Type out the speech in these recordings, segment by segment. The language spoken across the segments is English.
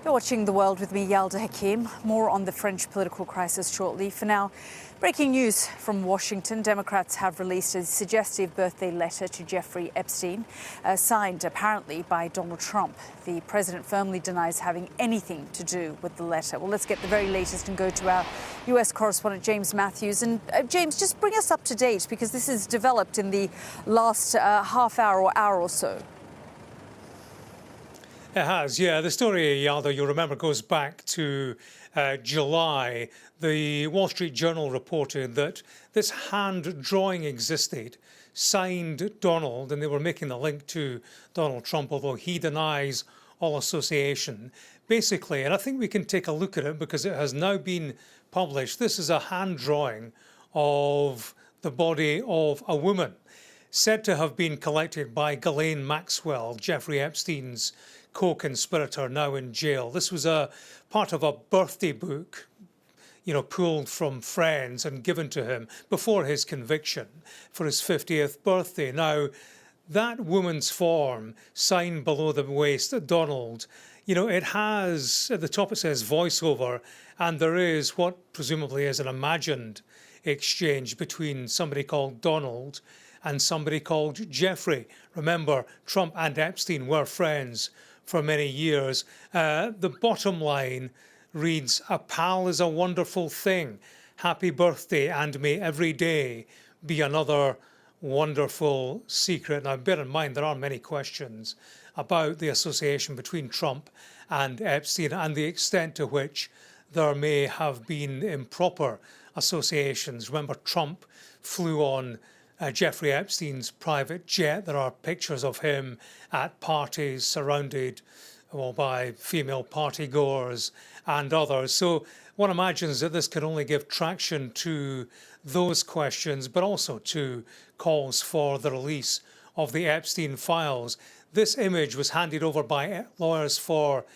You're watching The World with me, Yalda Hakim. More on the French political crisis shortly. For now, breaking news from Washington. Democrats have released a suggestive birthday letter to Jeffrey Epstein, signed apparently by Donald Trump. The president firmly denies having anything to do with the letter. Well, let's get the very latest and go to our US correspondent, James Matthews. And James, just bring us up to date, because this has developed in the last half hour or hour or so. It has, yeah. The story, Yalda, you'll remember, goes back to July. The Wall Street Journal reported that this hand drawing existed, signed Donald, and they were making the link to Donald Trump, although he denies all association. Basically, and I think we can take a look at it because it has now been published, this is a hand drawing of the body of a woman, said to have been collected by Ghislaine Maxwell, Jeffrey Epstein's co-conspirator, now in jail. This was a part of a birthday book, pulled from friends and given to him before his conviction for his 50th birthday. Now, that woman's form, signed below the waist, Donald, it has, at the top it says voiceover, and there is what presumably is an imagined exchange between somebody called Donald and somebody called Jeffrey. Remember, Trump and Epstein were friends for many years. The bottom line reads, "A pal is a wonderful thing. Happy birthday, and may every day be another wonderful secret." Now, bear in mind, there are many questions about the association between Trump and Epstein and the extent to which there may have been improper associations. Remember, Trump flew on Jeffrey Epstein's private jet. There are pictures of him at parties surrounded by female partygoers and others. So one imagines that this can only give traction to those questions, but also to calls for the release of the Epstein files. This image was handed over by lawyers for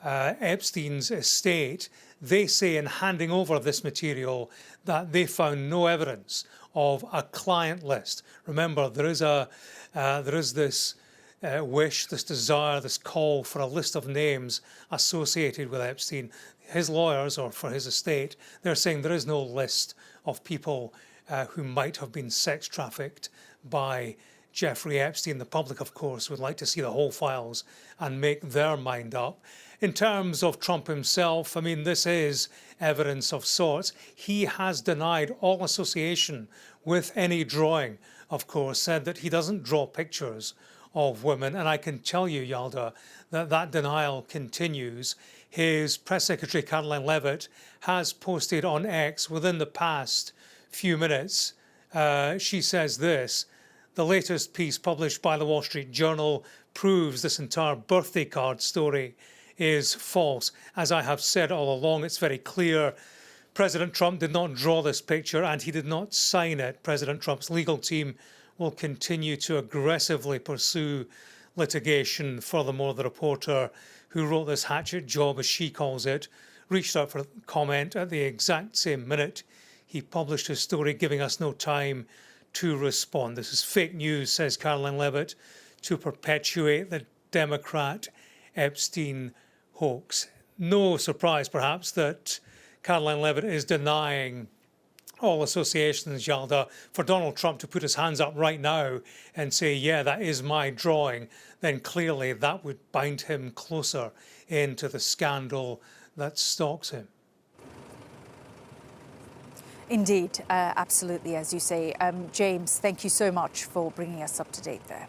Epstein's estate. They say in handing over this material that they found no evidence of a client list. Remember, there is this wish, this desire, this call for a list of names associated with Epstein. His lawyers, or for his estate, they're saying there is no list of people who might have been sex trafficked by Jeffrey Epstein. The public, of course, would like to see the whole files and make their mind up. In terms of Trump himself, I mean, this is evidence of sorts. He has denied all association with any drawing, of course, said that he doesn't draw pictures of women. And I can tell you, Yalda, that denial continues. His press secretary, Karoline Leavitt, has posted on X within the past few minutes. She says this: "The latest piece published by the Wall Street Journal proves this entire birthday card story is false. As I have said all along, it's very clear President Trump did not draw this picture and he did not sign it." President Trump's legal team will continue to aggressively pursue litigation. Furthermore, the reporter who wrote this hatchet job, as she calls it, reached out for comment at the exact same minute he published his story, giving us no time to respond. "This is fake news," says Karoline Leavitt, "to perpetuate the Democrat Epstein hoax." No surprise, perhaps, that Karoline Leavitt is denying all associations, Yalda. For Donald Trump to put his hands up right now and say, "Yeah, that is my drawing," then clearly that would bind him closer into the scandal that stalks him. Indeed, absolutely, as you say. James, thank you so much for bringing us up to date there.